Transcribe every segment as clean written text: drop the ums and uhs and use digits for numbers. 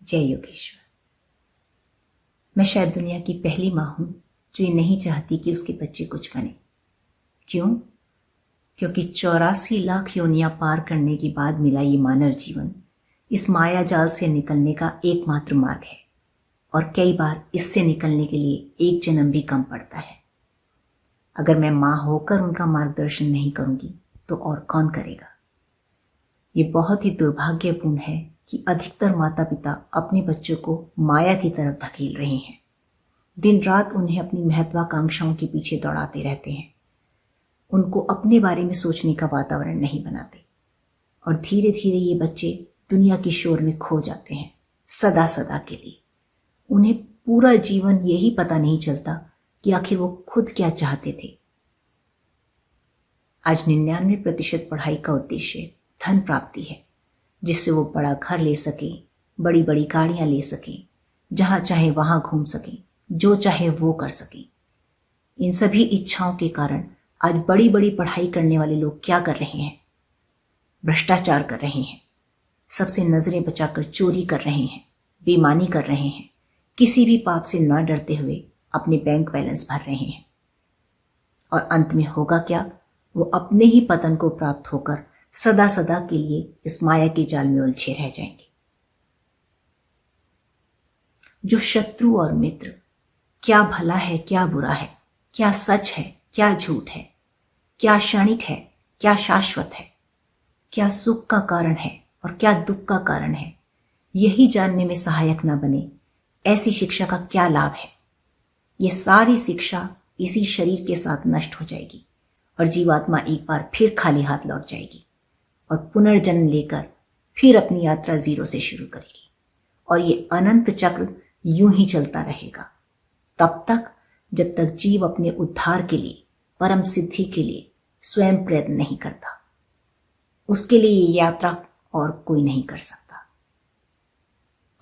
जय योगेश्वर। मैं शायद दुनिया की पहली माँ हूं जो ये नहीं चाहती कि उसके बच्चे कुछ बने। क्यों? क्योंकि 84 लाख योनियां पार करने के बाद मिला ये मानव जीवन इस माया जाल से निकलने का एकमात्र मार्ग है, और कई बार इससे निकलने के लिए एक जन्म भी कम पड़ता है। अगर मैं माँ होकर उनका मार्गदर्शन नहीं करूंगी तो और कौन करेगा? ये बहुत ही दुर्भाग्यपूर्ण है कि अधिकतर माता पिता अपने बच्चों को माया की तरफ धकेल रहे हैं। दिन रात उन्हें अपनी महत्वाकांक्षाओं के पीछे दौड़ाते रहते हैं। उनको अपने बारे में सोचने का वातावरण नहीं बनाते, और धीरे धीरे ये बच्चे दुनिया की शोर में खो जाते हैं सदा सदा के लिए। उन्हें पूरा जीवन यही पता नहीं चलता कि आखिर वो खुद क्या चाहते थे। आज 99% पढ़ाई का उद्देश्य धन प्राप्ति है, जिससे वो बड़ा घर ले सके, बड़ी बड़ी गाड़ियां ले सके, जहां चाहे वहां घूम सके, जो चाहे वो कर सके। इन सभी इच्छाओं के कारण आज बड़ी बड़ी पढ़ाई करने वाले लोग क्या कर रहे हैं? भ्रष्टाचार कर रहे हैं, सबसे नजरें बचाकर चोरी कर रहे हैं, बेईमानी कर रहे हैं, किसी भी पाप से न डरते हुए अपने बैंक बैलेंस भर रहे हैं। और अंत में होगा क्या? वो अपने ही पतन को प्राप्त होकर सदा सदा के लिए इस माया के जाल में उलझे रह जाएंगे। जो शत्रु और मित्र, क्या भला है, क्या बुरा है, क्या सच है, क्या झूठ है, क्या क्षणिक है, क्या शाश्वत है, क्या सुख का कारण है और क्या दुख का कारण है, यही जानने में सहायक न बने, ऐसी शिक्षा का क्या लाभ है? ये सारी शिक्षा इसी शरीर के साथ नष्ट हो जाएगी और जीवात्मा एक बार फिर खाली हाथ लौट जाएगी और पुनर्जन्म लेकर फिर अपनी यात्रा जीरो से शुरू करेगी। और ये अनंत चक्र यूं ही चलता रहेगा तब तक जब तक जीव अपने उद्धार के लिए, परम सिद्धि के लिए स्वयं प्रयत्न नहीं करता। उसके लिए ये यात्रा और कोई नहीं कर सकता।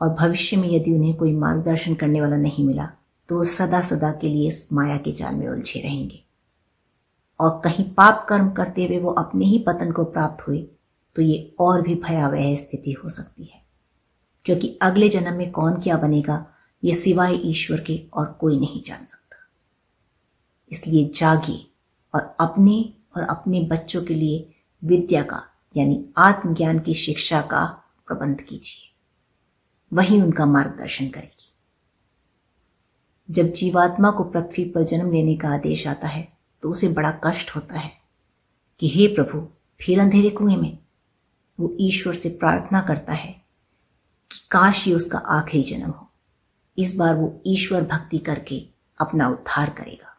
और भविष्य में यदि उन्हें कोई मार्गदर्शन करने वाला नहीं मिला तो वो सदा सदा के लिए इस माया के जाल में उलझे रहेंगे। और कहीं पाप कर्म करते हुए वो अपने ही पतन को प्राप्त हुए तो ये और भी भयावह स्थिति हो सकती है, क्योंकि अगले जन्म में कौन क्या बनेगा ये सिवाय ईश्वर के और कोई नहीं जान सकता। इसलिए जागिए और अपने बच्चों के लिए विद्या का यानी आत्मज्ञान की शिक्षा का प्रबंध कीजिए, वही उनका मार्गदर्शन करेगी। जब जीवात्मा को पृथ्वी पर जन्म लेने का आदेश आता है तो उसे बड़ा कष्ट होता है कि हे प्रभु, फिर अंधेरे कुएं में। वो ईश्वर से प्रार्थना करता है कि काश ये उसका आखिरी जन्म हो। इस बार वो ईश्वर भक्ति करके अपना उद्धार करेगा।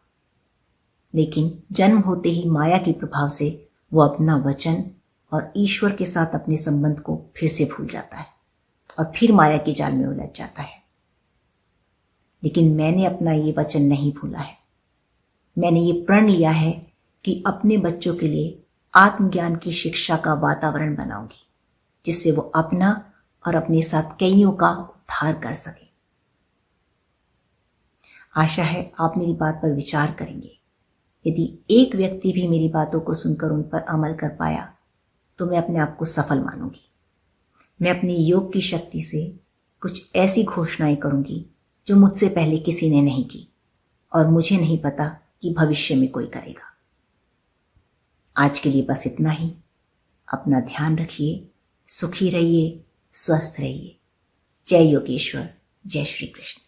लेकिन जन्म होते ही माया के प्रभाव से वो अपना वचन और ईश्वर के साथ अपने संबंध को फिर से भूल जाता है और फिर माया के जाल में उलझ जाता है। लेकिन मैंने अपना ये वचन नहीं भूला है। मैंने ये प्रण लिया है कि अपने बच्चों के लिए आत्मज्ञान की शिक्षा का वातावरण बनाऊंगी, जिससे वो अपना और अपने साथ कईयों का उद्धार कर सके। आशा है आप मेरी बात पर विचार करेंगे। यदि एक व्यक्ति भी मेरी बातों को सुनकर उन पर अमल कर पाया तो मैं अपने आप को सफल मानूंगी। मैं अपने योग की शक्ति से कुछ ऐसी घोषणाएं करूंगी जो मुझसे पहले किसी ने नहीं की और मुझे नहीं पता कि भविष्य में कोई करेगा। आज के लिए बस इतना ही। अपना ध्यान रखिए, सुखी रहिए, स्वस्थ रहिए। जय योगेश्वर, जय श्री कृष्ण।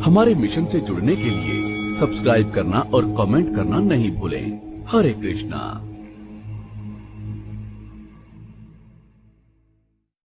हमारे मिशन से जुड़ने के लिए सब्सक्राइब करना और कमेंट करना नहीं भूलें। हरे कृष्णा।